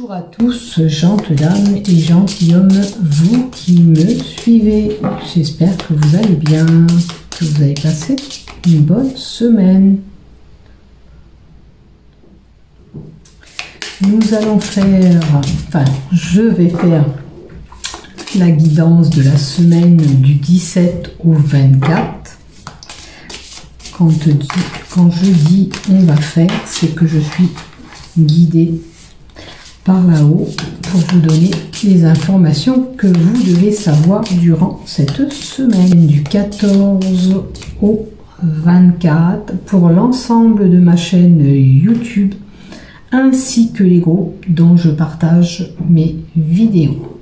Bonjour à tous, gentes dames et gentilshommes, vous qui me suivez. J'espère que vous allez bien, que vous avez passé une bonne semaine. Nous allons faire, je vais faire la guidance de la semaine du 17 au 24. Quand je dis on va faire, c'est que je suis guidée par là-haut pour vous donner les informations que vous devez savoir durant cette semaine du 14 au 24 pour l'ensemble de ma chaîne YouTube ainsi que les groupes dont je partage mes vidéos.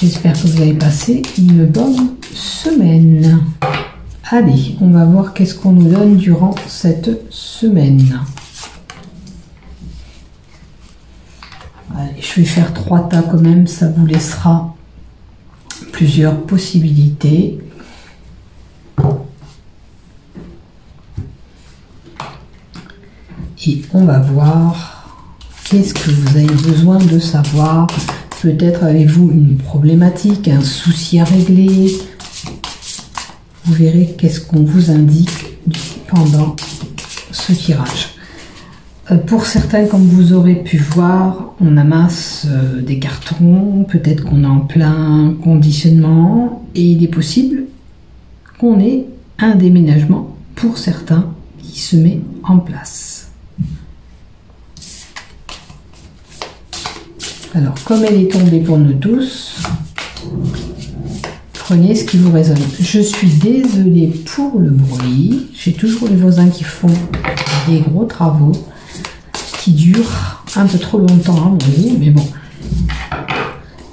J'espère que vous avez passé une bonne semaine. Allez, on va voir qu'est-ce qu'on nous donne durant cette semaine. Allez, je vais faire 3 tas quand même, ça vous laissera plusieurs possibilités. Et on va voir qu'est-ce que vous avez besoin de savoir. Peut-être avez-vous une problématique, un souci à régler. Vous verrez qu'est-ce qu'on vous indique pendant ce tirage. Pour certains, comme vous aurez pu voir, on amasse des cartons, peut-être qu'on est en plein conditionnement et il est possible qu'on ait un déménagement pour certains qui se met en place. Alors, comme elle est tombée pour nous tous, prenez ce qui vous résonne. Je suis désolée pour le bruit, j'ai toujours les voisins qui font des gros travaux qui dure un peu trop longtemps à mon avis, mais bon,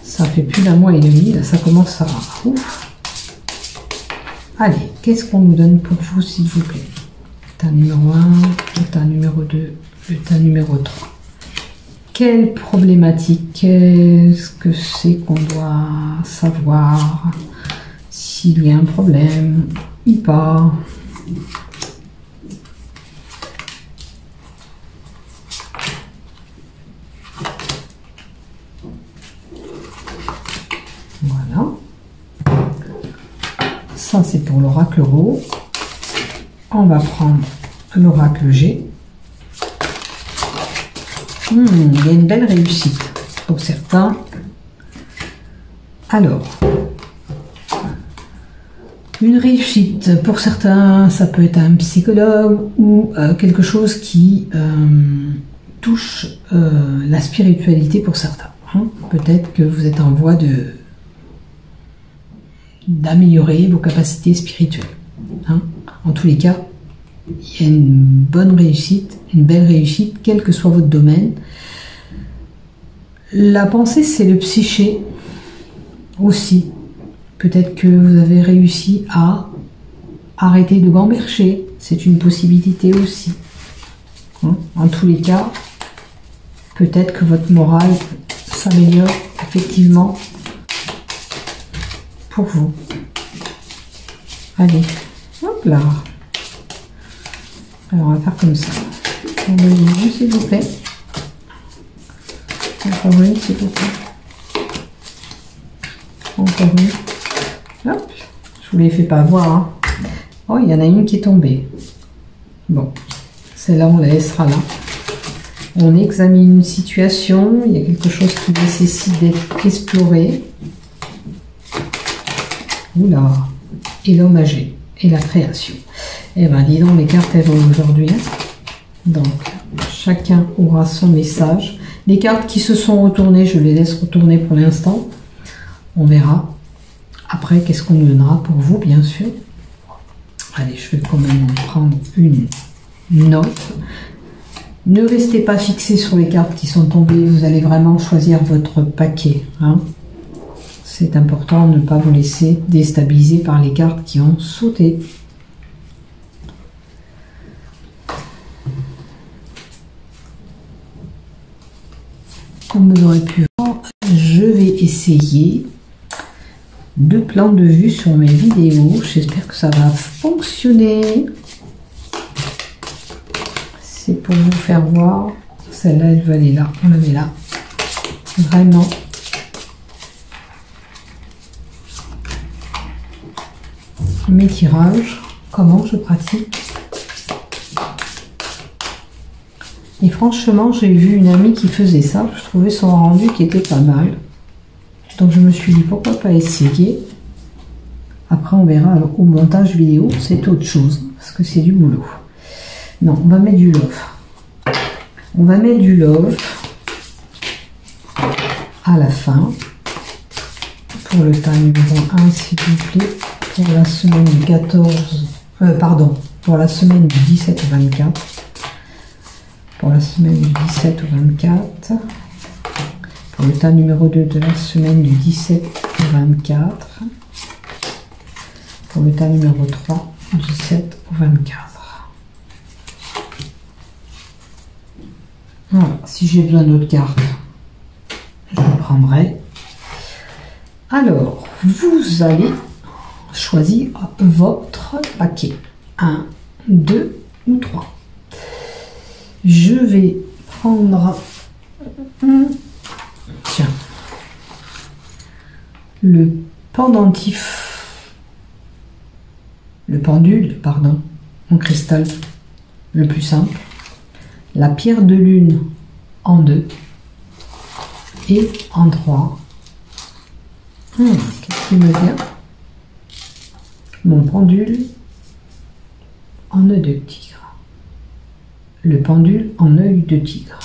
ça fait plus d'un mois et demi, là ça commence à... Ouf. Allez, qu'est-ce qu'on nous donne pour vous s'il vous plaît? Le tas numéro 1, le tas numéro 2, le tas numéro 3. Quelle problématique, qu'est-ce que c'est qu'on doit savoir s'il y a un problème ou pas? Voilà. Ça, c'est pour l'oracle Rho. On va prendre l'oracle G. Il y a une belle réussite pour certains. Alors, une réussite pour certains, ça peut être un psychologue ou quelque chose qui touche la spiritualité pour certains. Peut-être que vous êtes en voie d'améliorer vos capacités spirituelles. En tous les cas, il y a une bonne réussite, une belle réussite, quel que soit votre domaine. La pensée, c'est le psyché aussi. Peut-être que vous avez réussi à arrêter de gamberger, c'est une possibilité aussi. En tous les cas, peut-être que votre morale s'améliore effectivement pour vous. Allez, hop là. Alors on va faire comme ça. Envoyez-vous s'il vous plaît. Encore une s'il vous plaît. Encore une. Hop. Je vous les fais pas voir. Oh, il y en a une qui est tombée. Bon, celle-là on la laissera là. On examine une situation, il y a quelque chose qui nécessite d'être exploré. Oula, et l'homme âgé, et la création. Eh bien, dis donc, les cartes, elles vont aujourd'hui. Donc, chacun aura son message. Les cartes qui se sont retournées, je les laisse retourner pour l'instant. On verra. Après, qu'est-ce qu'on nous donnera pour vous, bien sûr. Allez, je vais quand même en prendre une note. Ne restez pas fixé sur les cartes qui sont tombées, vous allez vraiment choisir votre paquet. C'est important de ne pas vous laisser déstabiliser par les cartes qui ont sauté. Comme vous aurez pu voir, je vais essayer 2 plans de vue sur mes vidéos. J'espère que ça va fonctionner. C'est pour vous faire voir Celle-là, elle veut aller là. On la met là. Vraiment. Mes tirages, comment je pratique. Et franchement, j'ai vu une amie qui faisait ça. Je trouvais son rendu qui était pas mal. Donc je me suis dit, pourquoi pas essayer. Après, on verra au montage vidéo, c'est autre chose. Parce que c'est du boulot. Non, on va mettre du love. On va mettre du love à la fin. Pour le tas numéro 1, s'il vous plaît. Pour la semaine du 14... pour la semaine du 17 au 24. Pour la semaine du 17 au 24. Pour le tas numéro 2 de la semaine du 17 au 24. Pour le tas numéro 3, du 17 au 24. Voilà, si j'ai besoin d'autres cartes, je les prendrai. Alors, vous allez choisir votre paquet. 1, 2 ou 3. Je vais prendre tiens, le pendentif, le pendule, pardon, en cristal, le plus simple, la pierre de lune en 2 et en 3. Qu'est-ce qui me vient? Mon pendule en œil de tigre. Le pendule en œil de tigre.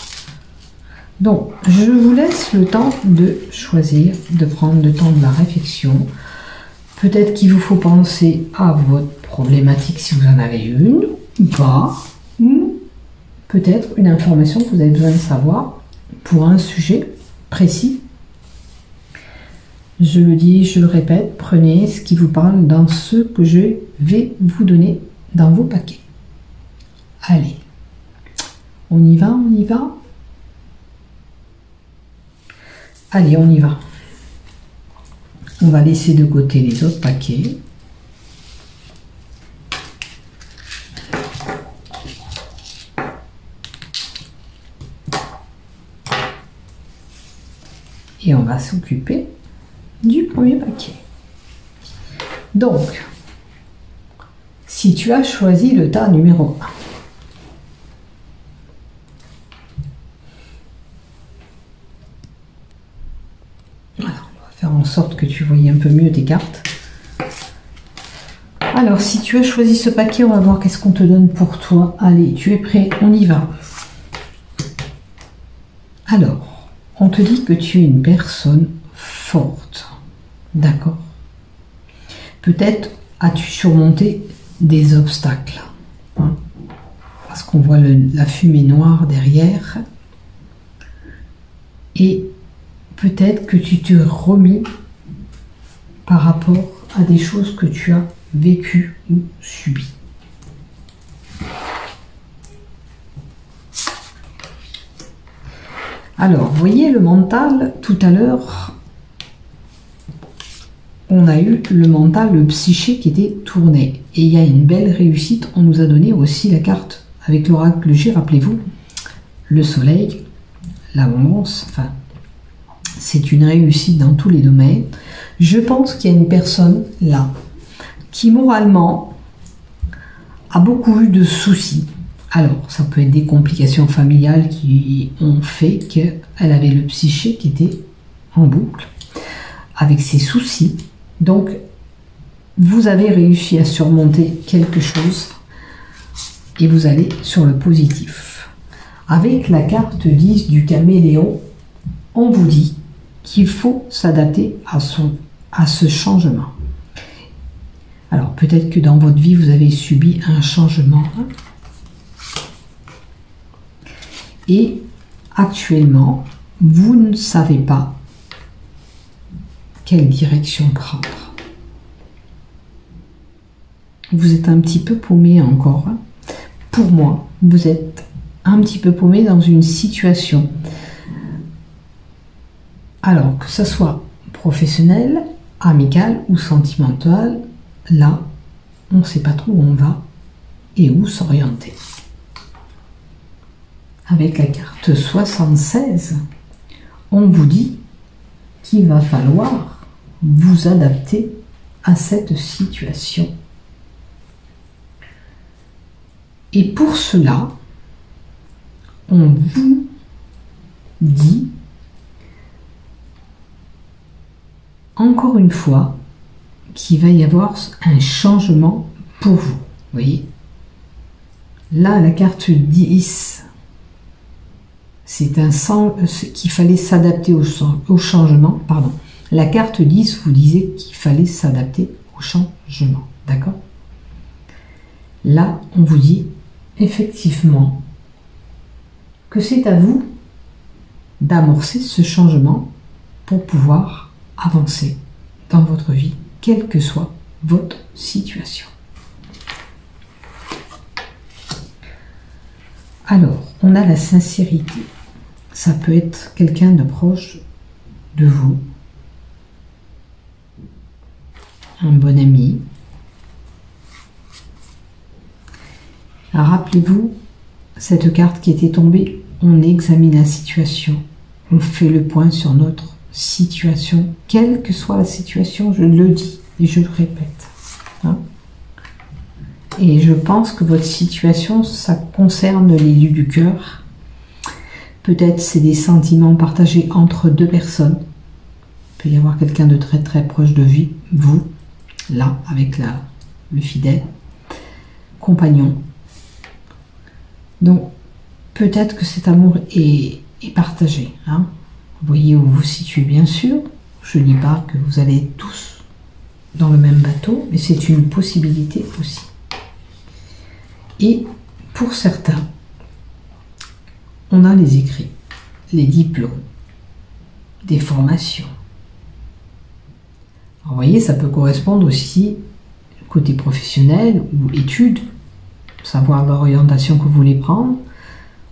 Donc, je vous laisse le temps de choisir, de prendre le temps de la réflexion. Peut-être qu'il vous faut penser à votre problématique si vous en avez une, ou pas, ou peut-être une information que vous avez besoin de savoir pour un sujet précis. Je le dis, je le répète, prenez ce qui vous parle dans ce que je vais vous donner dans vos paquets. Allez, on y va, on y va. Allez, on y va. On va laisser de côté les autres paquets. Et on va s'occuper du premier paquet. Donc, si tu as choisi le tas numéro 1, voilà, on va faire en sorte que tu voyes un peu mieux tes cartes. Alors, si tu as choisi ce paquet, on va voir qu'est-ce qu'on te donne pour toi. Allez, tu es prêt, on y va. Alors, on te dit que tu es une personne forte. D'accord. Peut-être as-tu surmonté des obstacles. Hein, parce qu'on voit la fumée noire derrière. Et peut-être que tu te remis par rapport à des choses que tu as vécues ou subies. Alors, vous voyez le mental, tout à l'heure, on a eu le mental, le psyché qui était tourné. Et il y a une belle réussite. On nous a donné aussi la carte avec l'oracle J, rappelez-vous, le soleil, l'abondance, enfin, c'est une réussite dans tous les domaines. Je pense qu'il y a une personne là qui moralement a beaucoup eu de soucis. Alors, ça peut être des complications familiales qui ont fait qu'elle avait le psyché qui était en boucle avec ses soucis. Donc, vous avez réussi à surmonter quelque chose et vous allez sur le positif. Avec la carte 10 du caméléon, on vous dit qu'il faut s'adapter à ce changement. Alors, peut-être que dans votre vie, vous avez subi un changement. Et actuellement, vous ne savez pas quelle direction prendre. Vous êtes un petit peu paumé encore. Pour moi, vous êtes un petit peu paumé dans une situation. Alors, que ce soit professionnel, amical ou sentimental, là, on ne sait pas trop où on va et où s'orienter. avec la carte 76, on vous dit qu'il va falloir vous adapter à cette situation. Et pour cela, on vous dit encore une fois qu'il va y avoir un changement pour vous. Vous voyez? Là, la carte 10, c'est un sens qu'il fallait s'adapter au changement. Pardon. La carte 10 vous disait qu'il fallait s'adapter au changement. D'accord? Là, on vous dit effectivement que c'est à vous d'amorcer ce changement pour pouvoir avancer dans votre vie, quelle que soit votre situation. Alors, on a la sincérité. Ça peut être quelqu'un de proche de vous, un bon ami. Rappelez-vous, cette carte qui était tombée, on examine la situation, on fait le point sur notre situation, quelle que soit la situation, je le dis et je le répète. Hein? Et je pense que votre situation, ça concerne les lieux du cœur. Peut-être c'est des sentiments partagés entre deux personnes. Il peut y avoir quelqu'un de très très proche de vous, là, avec le fidèle, compagnon. Donc, peut-être que cet amour est partagé. Hein. Vous voyez où vous vous situez, bien sûr. Je ne dis pas que vous allez tous dans le même bateau, mais c'est une possibilité aussi. Et pour certains, on a les écrits, les diplômes, des formations. Alors, vous voyez, ça peut correspondre aussi côté professionnel ou études, savoir l'orientation que vous voulez prendre.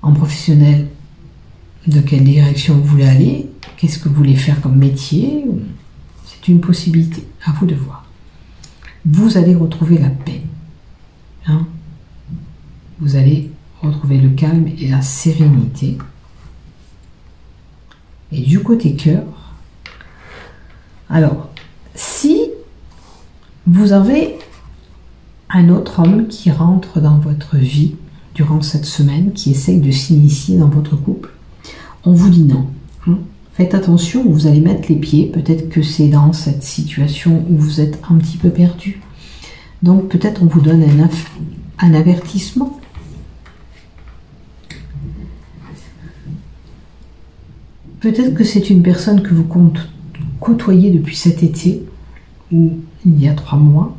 En professionnel, de quelle direction vous voulez aller, qu'est-ce que vous voulez faire comme métier. C'est une possibilité, à vous de voir. Vous allez retrouver la paix. Hein? Vous allez retrouver le calme et la sérénité. Et du côté cœur, alors, si vous avez un autre homme qui rentre dans votre vie durant cette semaine, qui essaye de s'initier dans votre couple, on vous dit non. Faites attention où vous allez mettre les pieds. Peut-être que c'est dans cette situation où vous êtes un petit peu perdu. Donc peut-être on vous donne un avertissement. Peut-être que c'est une personne que vous côtoyez depuis cet été ou il y a 3 mois.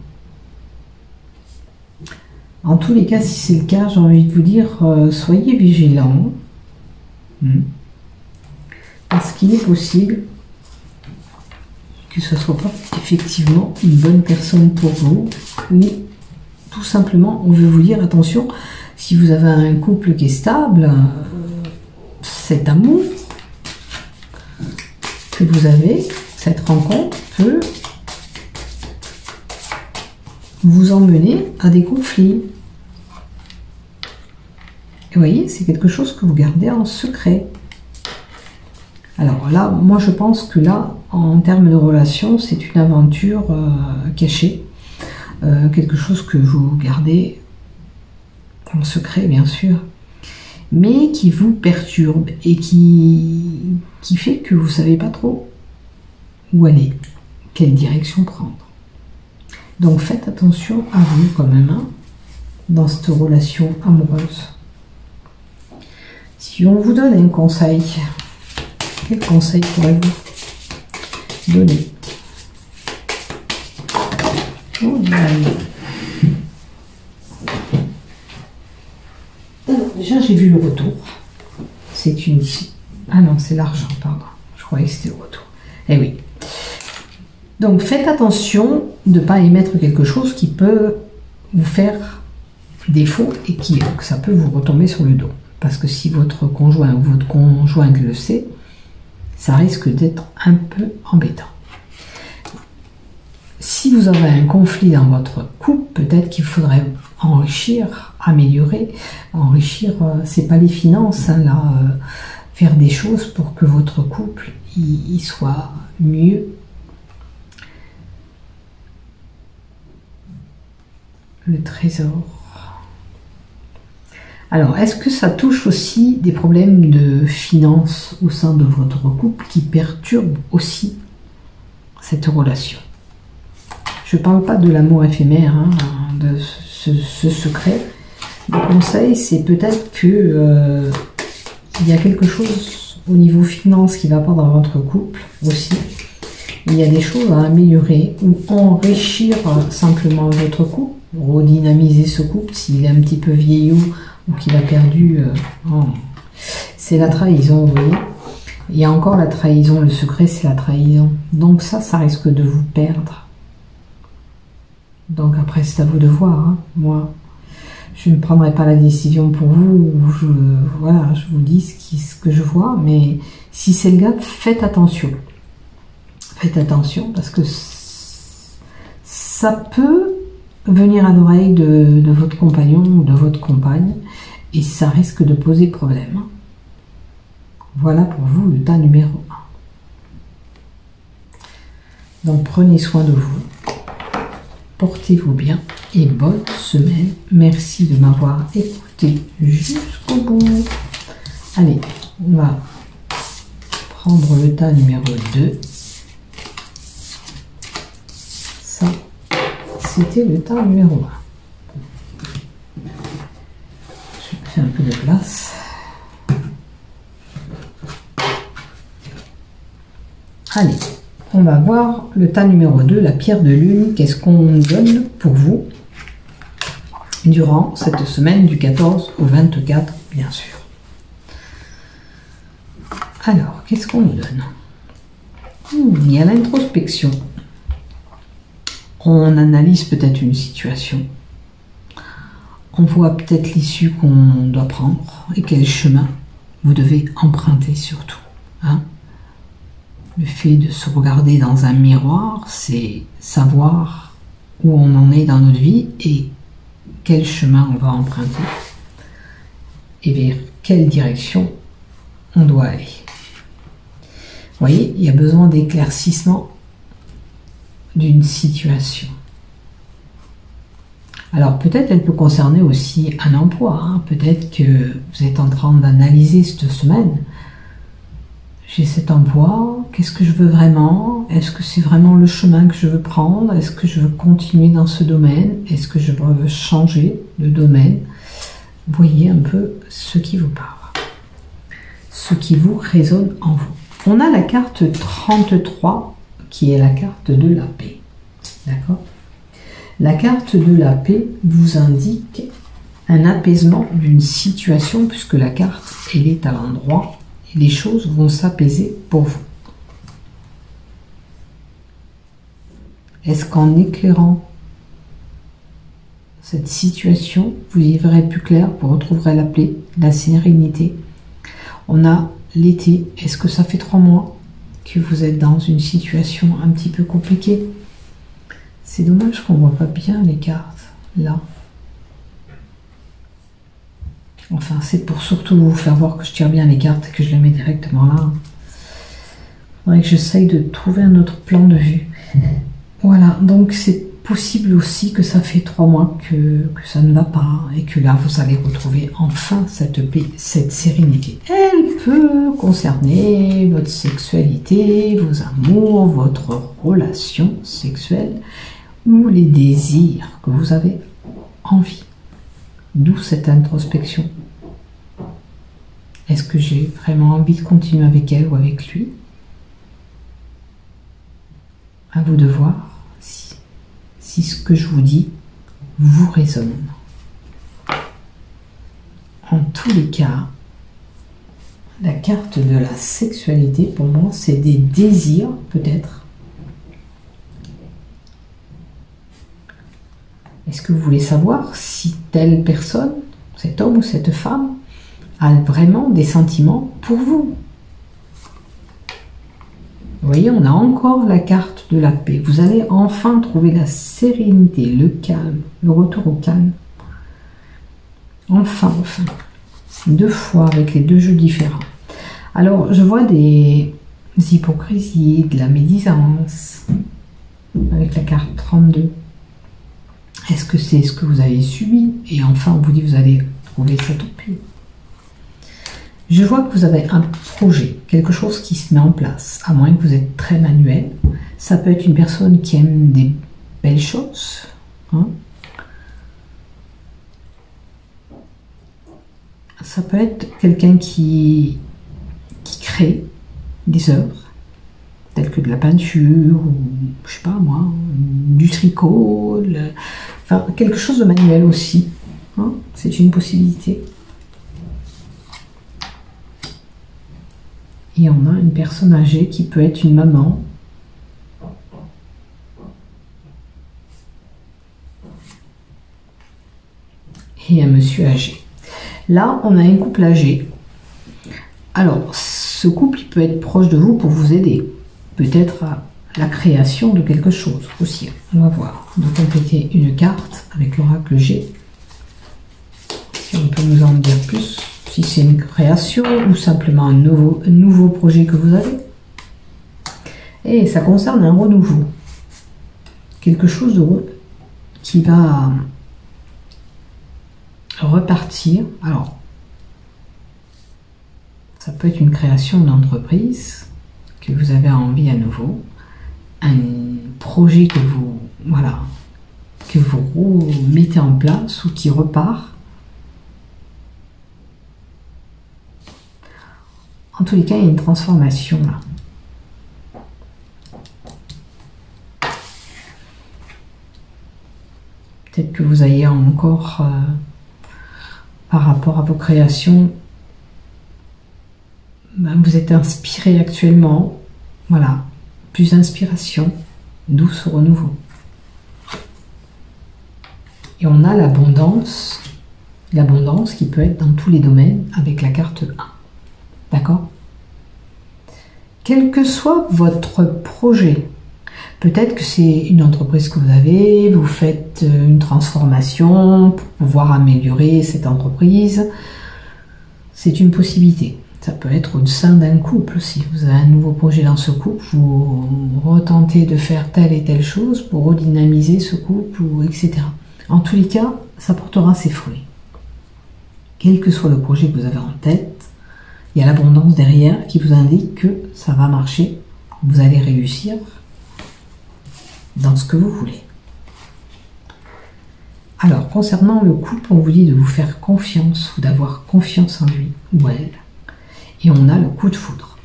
En tous les cas, si c'est le cas, j'ai envie de vous dire, soyez vigilants. Parce qu'il est possible que ce ne soit pas effectivement une bonne personne pour vous. Ou tout simplement, on veut vous dire, attention, si vous avez un couple qui est stable, cet amour que vous avez, cette rencontre peut vous emmener à des conflits. Et vous voyez, c'est quelque chose que vous gardez en secret. Alors là, moi je pense que là, en termes de relation, c'est une aventure cachée. Quelque chose que vous gardez en secret, bien sûr, mais qui vous perturbe et qui fait que vous ne savez pas trop où aller, quelle direction prendre. Donc faites attention à vous quand même, hein, dans cette relation amoureuse. Si on vous donne un conseil, quel conseil pourrez-vous donner? Oh, alors, déjà, j'ai vu le retour. C'est une... Ah non, c'est l'argent, pardon. Je croyais que c'était le retour. Eh oui. Donc, faites attention de ne pas émettre quelque chose qui peut vous faire défaut et que ça peut vous retomber sur le dos. Parce que si votre conjoint ou votre conjointe le sait, ça risque d'être un peu embêtant. Si vous avez un conflit dans votre couple, peut-être qu'il faudrait enrichir améliorer, enrichir. C'est pas les finances, hein, là. Faire des choses pour que votre couple il soit mieux. Le trésor. Alors, est-ce que ça touche aussi des problèmes de finances au sein de votre couple qui perturbent aussi cette relation? Je ne parle pas de l'amour éphémère, hein, de ce secret. Le conseil, c'est peut-être que il y a quelque chose au niveau finance qui ne va pas dans votre couple aussi. Il y a des choses à améliorer ou enrichir simplement votre couple, redynamiser ce couple s'il est un petit peu vieillot ou qu'il a perdu. C'est la trahison, vous voyez. Il y a encore la trahison, le secret c'est la trahison. Donc ça risque de vous perdre. Donc après c'est à vous de voir. Hein. Moi, je ne prendrai pas la décision pour vous. Voilà, je vous dis ce que je vois. Mais si c'est le cas, faites attention. Faites attention parce que ça peut venir à l'oreille de votre compagnon ou de votre compagne et ça risque de poser problème. Voilà pour vous le tas numéro 1. Donc prenez soin de vous, portez-vous bien et bonne semaine. Merci de m'avoir écouté jusqu'au bout. Allez, on va prendre le tas numéro 2. Ça, c'était le tas numéro 1. Je fais un peu de place. Allez, on va voir le tas numéro 2, la pierre de lune. Qu'est-ce qu'on donne pour vous durant cette semaine du 14 au 24, bien sûr. Alors, qu'est-ce qu'on nous donne? Il y a l'introspection. On analyse peut-être une situation. On voit peut-être l'issue qu'on doit prendre et quel chemin vous devez emprunter surtout. Hein? Le fait de se regarder dans un miroir, c'est savoir où on en est dans notre vie et quel chemin on va emprunter et vers quelle direction on doit aller. Vous voyez, il y a besoin d'éclaircissement d'une situation. Alors peut-être elle peut concerner aussi un emploi. Hein. Peut-être que vous êtes en train d'analyser cette semaine. J'ai cet emploi, qu'est-ce que je veux vraiment? Est-ce que c'est vraiment le chemin que je veux prendre? Est-ce que je veux continuer dans ce domaine? Est-ce que je veux changer de domaine? Voyez un peu ce qui vous parle, ce qui vous résonne en vous. On a la carte 33 qui est la carte de la paix. D'accord? La carte de la paix vous indique un apaisement d'une situation puisque la carte, elle est à l'endroit et les choses vont s'apaiser pour vous. Est-ce qu'en éclairant cette situation, vous y verrez plus clair, vous retrouverez la paix, la sérénité. On a l'été. Est-ce que ça fait 3 mois que vous êtes dans une situation un petit peu compliquée? C'est dommage qu'on ne voit pas bien les cartes là. Enfin, c'est pour surtout vous faire voir que je tire bien les cartes et que je les mets directement là. Il faudrait que j'essaye de trouver un autre plan de vue. Voilà, donc c'est possible aussi que ça fait 3 mois que ça ne va pas et que là vous allez retrouver enfin cette paix, cette sérénité. Elle peut concerner votre sexualité, vos amours, votre relation sexuelle ou les désirs que vous avez envie. D'où cette introspection. Est-ce que j'ai vraiment envie de continuer avec elle ou avec lui? À vous de voir si ce que je vous dis vous résonne. En tous les cas, la carte de la sexualité, pour moi, c'est des désirs, peut-être. Est-ce que vous voulez savoir si telle personne, cet homme ou cette femme, a vraiment des sentiments pour vous? Vous voyez, on a encore la carte de la paix. Vous allez enfin trouver la sérénité, le calme, le retour au calme. Enfin. 2 fois avec les 2 jeux différents. Alors, je vois des hypocrisies, de la médisance avec la carte 32. Est-ce que c'est ce que vous avez subi? Et enfin, on vous dit que vous allez trouver ça tant pis. Je vois que vous avez un projet, quelque chose qui se met en place, à moins que vous êtes très manuel. Ça peut être une personne qui aime des belles choses. Hein. Ça peut être quelqu'un qui crée des œuvres, telles que de la peinture, ou je sais pas moi, du tricot, enfin quelque chose de manuel aussi. Hein. C'est une possibilité. Et on a une personne âgée qui peut être une maman. Et un monsieur âgé. Là, on a un couple âgé. Alors, ce couple il peut être proche de vous pour vous aider. Peut-être à la création de quelque chose aussi. On va voir. On va compléter une carte avec l'oracle G. Si on peut nous en dire plus. Si c'est une création ou simplement un nouveau projet que vous avez. Et ça concerne un renouveau. Quelque chose qui va repartir. Alors, ça peut être une création d'entreprise que vous avez envie à nouveau. Un projet que vous mettez en place ou qui repart. En tous les cas, il y a une transformation là. Peut-être que vous ayez encore, par rapport à vos créations, vous êtes inspiré actuellement. Voilà, plus d'inspiration, d'où ce renouveau. Et on a l'abondance qui peut être dans tous les domaines avec la carte 1. D'accord? Quel que soit votre projet, peut-être que c'est une entreprise que vous avez, vous faites une transformation pour pouvoir améliorer cette entreprise, c'est une possibilité. Ça peut être au sein d'un couple aussi. Vous avez un nouveau projet dans ce couple, vous retentez de faire telle et telle chose pour redynamiser ce couple, etc. En tous les cas, ça portera ses fruits. Quel que soit le projet que vous avez en tête, il y a l'abondance derrière qui vous indique que ça va marcher, vous allez réussir dans ce que vous voulez. Alors, concernant le couple, on vous dit de vous faire confiance ou d'avoir confiance en lui ou elle. Et on a le coup de foudre.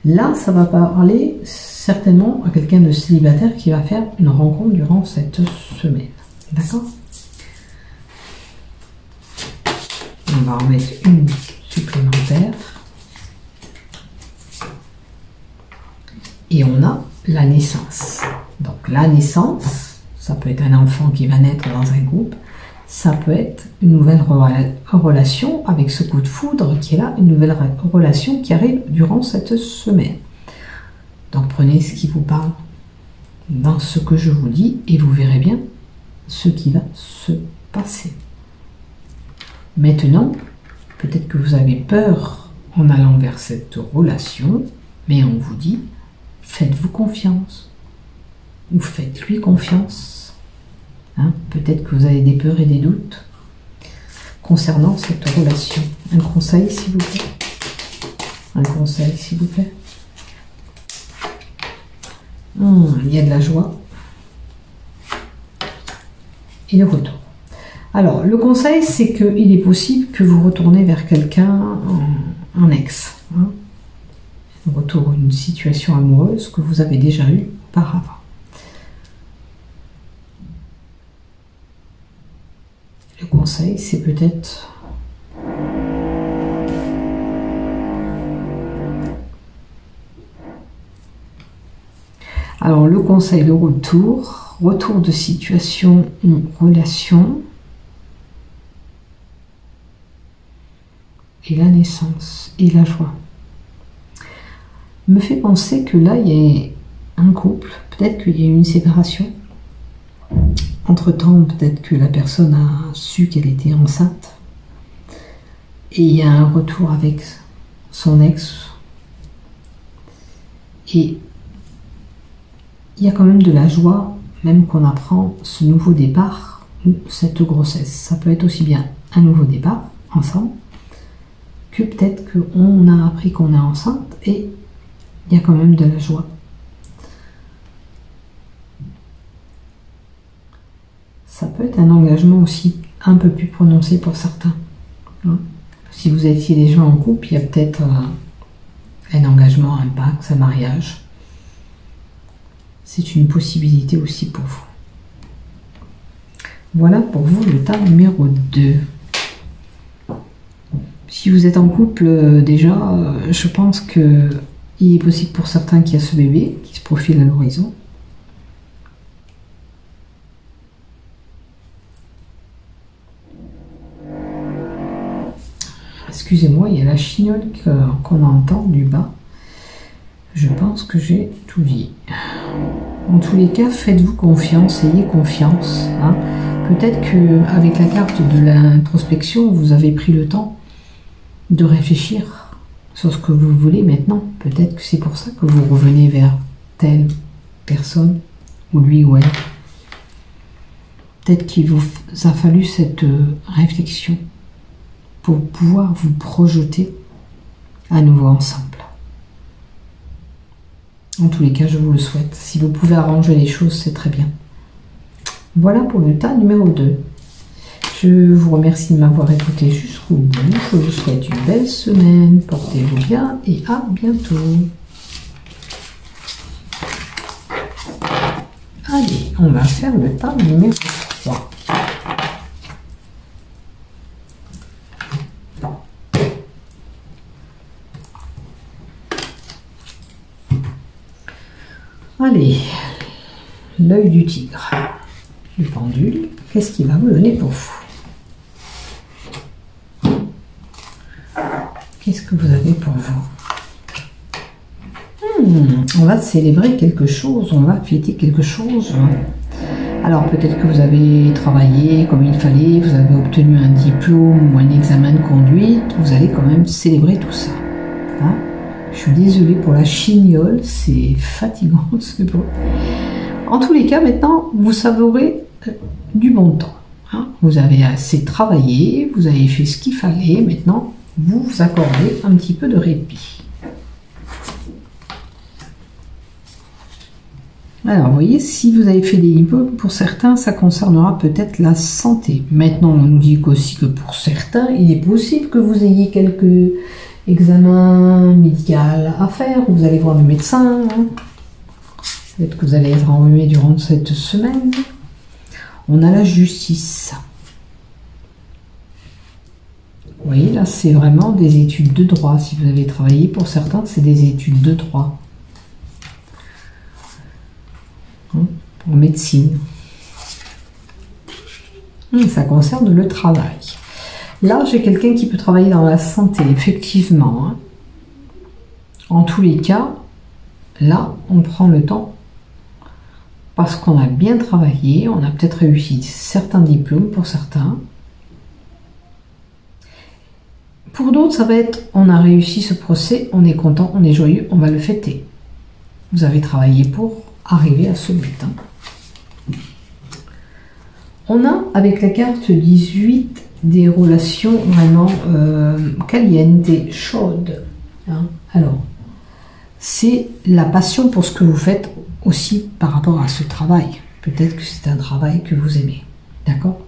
Là, ça va parler certainement à quelqu'un de célibataire qui va faire une rencontre durant cette semaine. D'accord? On va en mettre une supplémentaire. Et on a la naissance. Donc la naissance, ça peut être un enfant qui va naître dans un groupe, ça peut être une nouvelle relation avec ce coup de foudre qui est là, une nouvelle relation qui arrive durant cette semaine. Donc prenez ce qui vous parle dans ce que je vous dis et vous verrez bien ce qui va se passer. Maintenant, peut-être que vous avez peur en allant vers cette relation, mais on vous dit, faites-vous confiance. Ou faites-lui confiance. Hein, peut-être que vous avez des peurs et des doutes concernant cette relation. Un conseil, s'il vous plaît. Un conseil, s'il vous plaît. Il y a de la joie. Et le retour. Alors, le conseil, c'est qu'il est possible que vous retournez vers quelqu'un en ex. Hein, retour à une situation amoureuse que vous avez déjà eue auparavant. Le conseil, c'est peut-être alors le conseil de retour de situation ou relation et la naissance et la joie me fait penser que là il y a un couple, peut-être qu'il y a eu une séparation. Entre-temps, peut-être que la personne a su qu'elle était enceinte. et il y a un retour avec son ex. Et il y a quand même de la joie, même qu'on apprend ce nouveau départ ou cette grossesse. Ça peut être aussi bien un nouveau départ ensemble, que peut-être qu'on a appris qu'on est enceinte et il y a quand même de la joie. Ça peut être un engagement aussi un peu plus prononcé pour certains. Si vous étiez déjà en couple, il y a peut-être un engagement, un pacte, un mariage. C'est une possibilité aussi pour vous. Voilà pour vous le tas numéro 2. Si vous êtes en couple déjà, je pense qu'il est possible pour certains qu'il y a ce bébé qui se profile à l'horizon. Excusez-moi, il y a la chignole qu'on entend du bas. Je pense que j'ai tout dit. En tous les cas, faites-vous confiance, ayez confiance. Hein. Peut-être qu'avec la carte de l'introspection, vous avez pris le temps de réfléchir sur ce que vous voulez maintenant. Peut-être que c'est pour ça que vous revenez vers telle personne, ou lui ou elle. Peut-être qu'il vous a fallu cette réflexion pour pouvoir vous projeter à nouveau ensemble. En tous les cas, je vous le souhaite. Si vous pouvez arranger les choses, c'est très bien. Voilà pour le tas numéro 2. Je vous remercie de m'avoir écouté jusqu'au bout. Je vous souhaite une belle semaine. Portez-vous bien et à bientôt. Allez, on va faire le tas numéro 3. Allez, l'œil du tigre, le pendule, qu'est-ce qu'il va vous donner pour vous? Qu'est-ce que vous avez pour vous? On va célébrer quelque chose, on va fêter quelque chose. Alors peut-être que vous avez travaillé comme il fallait, vous avez obtenu un diplôme ou un examen de conduite, vous allez quand même célébrer tout ça. Hein? Je suis désolée pour la chignole, c'est fatigant ce bruit. En tous les cas, maintenant, vous savourez du bon temps. Hein. Vous avez assez travaillé, vous avez fait ce qu'il fallait, maintenant, vous vous accordez un petit peu de répit. Alors, vous voyez, si vous avez fait des diplômes, pour certains, ça concernera peut-être la santé. Maintenant, on nous dit aussi que pour certains, il est possible que vous ayez quelques examens médicaux à faire, vous allez voir le médecin. Hein. Peut-être que vous allez être enrhumé durant cette semaine. On a la justice. Vous voyez, là, c'est vraiment des études de droit. Si vous avez travaillé, pour certains, c'est des études de droit. En médecine. Ça concerne le travail. Là, j'ai quelqu'un qui peut travailler dans la santé, effectivement. Hein. En tous les cas, là, on prend le temps parce qu'on a bien travaillé, on a peut-être réussi certains diplômes pour certains. Pour d'autres, ça va être, on a réussi ce procès, on est content, on est joyeux, on va le fêter. Vous avez travaillé pour arriver à ce but. Hein. On a, avec la carte 18, des relations vraiment calientes, chaudes. Hein. Alors, c'est la passion pour ce que vous faites aussi par rapport à ce travail. Peut-être que c'est un travail que vous aimez. D'accord?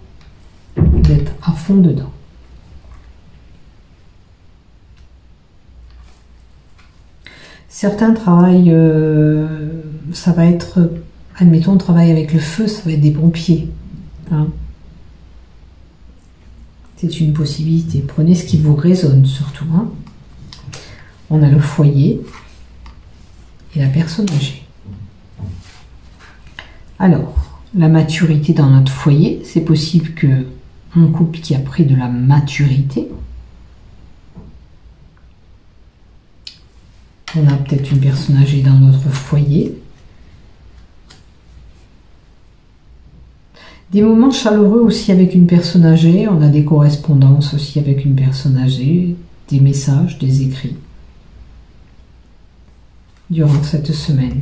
Vous êtes à fond dedans. Certains travaillent, ça va être, admettons, on travaille avec le feu, ça va être des pompiers. Hein. C'est une possibilité. Prenez ce qui vous résonne surtout. Hein. On a le foyer et la personne âgée. Alors, la maturité dans notre foyer, c'est possible que un couple qui a pris de la maturité, on a peut-être une personne âgée dans notre foyer. Des moments chaleureux aussi avec une personne âgée. On a des correspondances aussi avec une personne âgée, des messages, des écrits durant cette semaine.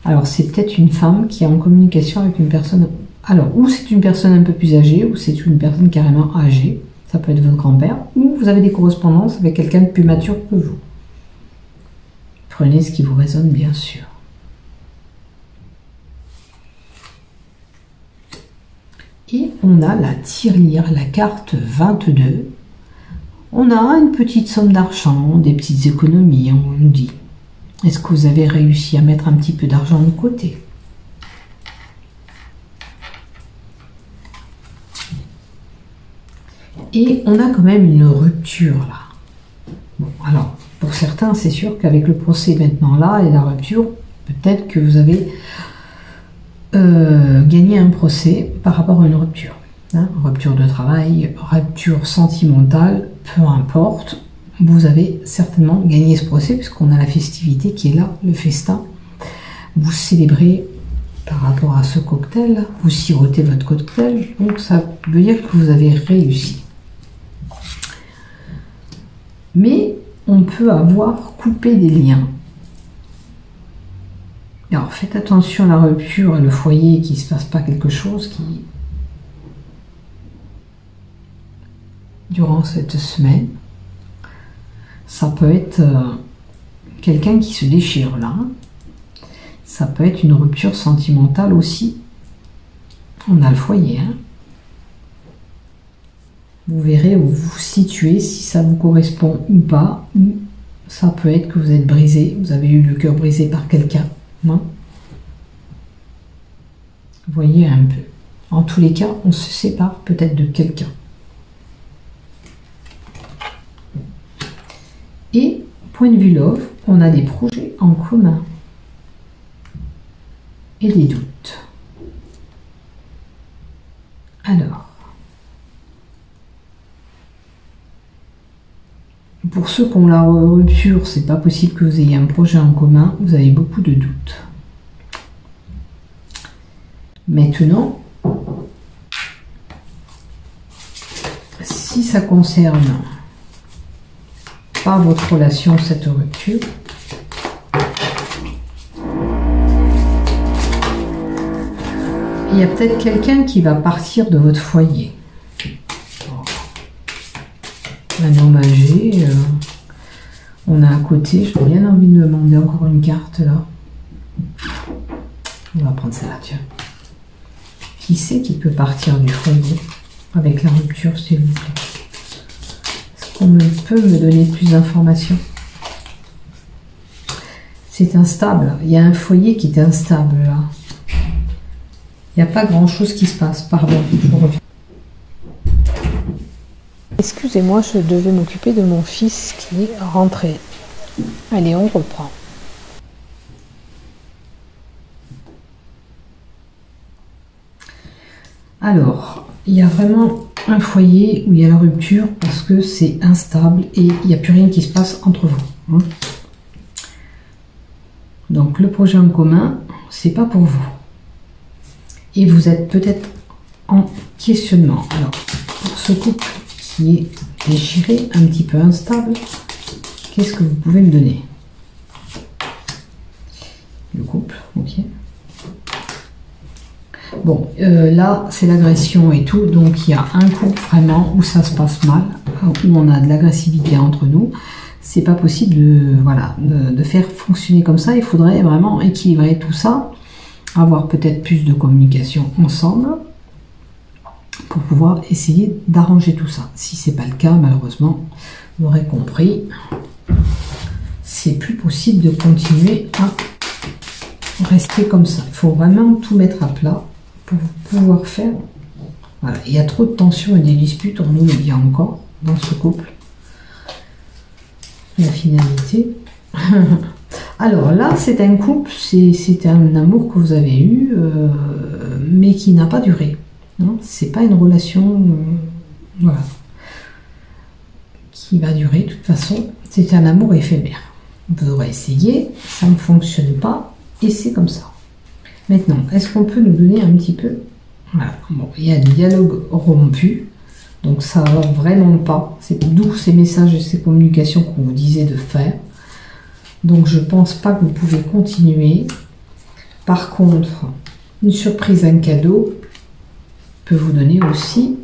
Alors c'est peut-être une femme qui est en communication avec une personne. Alors ou c'est une personne un peu plus âgée, ou c'est une personne carrément âgée. Ça peut être votre grand-père, ou vous avez des correspondances avec quelqu'un de plus mature que vous. Prenez ce qui vous résonne, bien sûr. Et on a la tirelire, la carte 22. On a une petite somme d'argent, des petites économies, on nous dit. Est-ce que vous avez réussi à mettre un petit peu d'argent de côté? Et on a quand même une rupture là. Bon, alors, pour certains, c'est sûr qu'avec le procès maintenant là et la rupture, peut-être que vous avez gagné un procès par rapport à une rupture. Hein, rupture de travail, rupture sentimentale, peu importe. Vous avez certainement gagné ce procès puisqu'on a la festivité qui est là, le festin. Vous célébrez par rapport à ce cocktail, vous sirotez votre cocktail, donc ça veut dire que vous avez réussi. Mais on peut avoir coupé des liens. Alors faites attention à la rupture et le foyer, qu'il ne se passe pas quelque chose qui, durant cette semaine, ça peut être quelqu'un qui se déchire là. Ça peut être une rupture sentimentale aussi. On a le foyer. Hein. Vous verrez où vous vous situez, si ça vous correspond ou pas. Ou ça peut être que vous êtes brisé, vous avez eu le cœur brisé par quelqu'un. Non ? Vous voyez un peu. En tous les cas, on se sépare peut-être de quelqu'un. Et, point de vue love, on a des projets en commun. Et des doutes. Alors, pour ceux qui ont la rupture, c'est pas possible que vous ayez un projet en commun, vous avez beaucoup de doutes. Maintenant, si ça concerne pas votre relation, cette rupture, il y a peut-être quelqu'un qui va partir de votre foyer. Un homme âgé, on a à côté, j'ai bien envie de demander encore une carte là. On va prendre celle-là, tiens. Qui c'est qui peut partir du foyer avec la rupture, s'il vous plaît? Est-ce qu'on peut me donner plus d'informations? C'est instable, il y a un foyer qui est instable là. Il n'y a pas grand-chose qui se passe, pardon, je reviens. Excusez-moi, je devais m'occuper de mon fils qui est rentré. Allez, on reprend. Alors, il y a vraiment un foyer où il y a la rupture parce que c'est instable et il n'y a plus rien qui se passe entre vous. Hein. Donc, le projet en commun, c'est pas pour vous. Et vous êtes peut-être en questionnement. Alors, pour ce couple qui est déchiré, un petit peu instable, qu'est-ce que vous pouvez me donner? Le couple, ok. Bon, là, c'est l'agression et tout, donc il y a un couple vraiment où ça se passe mal, où on a de l'agressivité entre nous. C'est pas possible de faire fonctionner comme ça. Il faudrait vraiment équilibrer tout ça, avoir peut-être plus de communication ensemble pour pouvoir essayer d'arranger tout ça. Si c'est pas le cas, malheureusement, vous aurez compris, c'est plus possible de continuer à rester comme ça. Il faut vraiment tout mettre à plat pour pouvoir faire. Voilà. Il y a trop de tensions et des disputes, on nous le dit encore dans ce couple. La finalité. Alors là, c'est un couple, c'est un amour que vous avez eu, mais qui n'a pas duré. C'est pas une relation voilà, qui va durer. De toute façon, c'est un amour éphémère. Vous aurez essayé, ça ne fonctionne pas, et c'est comme ça. Maintenant, est-ce qu'on peut nous donner un petit peu Voilà. Bon, il y a des dialogues rompus. Donc ça va vraiment pas. C'est d'où ces messages et ces communications qu'on vous disait de faire. Donc je pense pas que vous pouvez continuer. Par contre, une surprise, un cadeau peut vous donner aussi.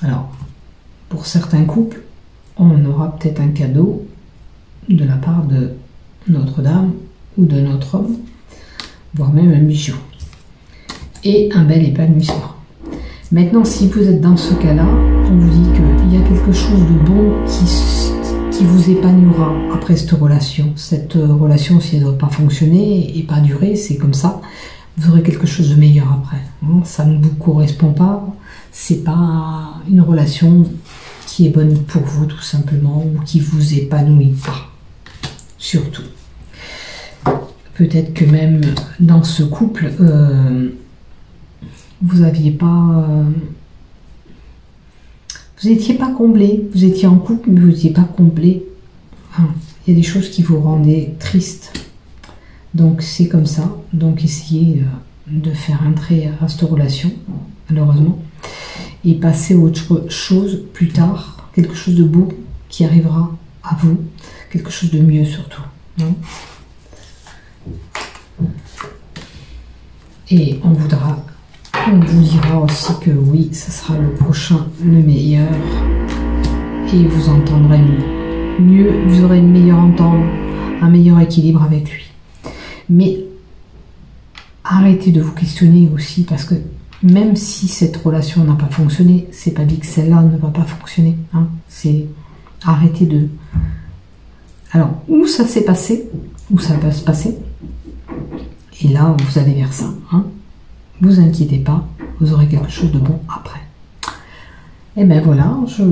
Alors, pour certains couples, on aura peut-être un cadeau de la part de notre dame ou de notre homme, voire même un bijou. Et un bel épanouissement. Maintenant, si vous êtes dans ce cas-là, on vous dit qu'il y a quelque chose de bon qui vous épanouira après cette relation. Cette relation, si elle ne doit pas fonctionner et pas durer, c'est comme ça. Vous aurez quelque chose de meilleur après. Ça ne vous correspond pas. C'est pas une relation qui est bonne pour vous, tout simplement, ou qui vous épanouit pas. Surtout. Peut-être que même dans ce couple, vous n'aviez pas... vous n'étiez pas comblé. Vous étiez en couple, mais vous n'étiez pas comblé. Il y a des choses qui vous rendaient triste. Donc c'est comme ça. Donc essayez de faire un trait à cette relation, malheureusement. Et passer à autre chose plus tard. Quelque chose de beau qui arrivera à vous. Quelque chose de mieux surtout. Et on vous dira aussi que oui, ça sera le prochain, le meilleur. Et vous entendrez mieux, vous aurez une meilleure entente, un meilleur équilibre avec lui. Mais arrêtez de vous questionner aussi, parce que même si cette relation n'a pas fonctionné, c'est pas dit que celle-là ne va pas fonctionner. C'est arrêtez de... Alors, où ça s'est passé, où ça va se passer, et là, vous allez vers ça. Vous inquiétez pas, vous aurez quelque chose de bon après. Et ben voilà, je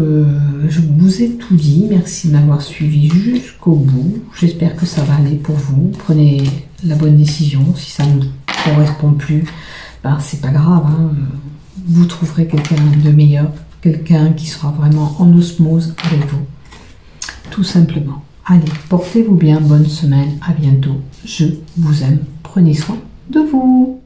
vous ai tout dit. Merci de m'avoir suivi jusqu'au bout. J'espère que ça va aller pour vous. Prenez la bonne décision. Si ça ne correspond plus, ben c'est pas grave. Vous trouverez quelqu'un de meilleur, quelqu'un qui sera vraiment en osmose avec vous. Tout simplement. Allez, portez-vous bien, bonne semaine, à bientôt. Je vous aime. Prenez soin de vous.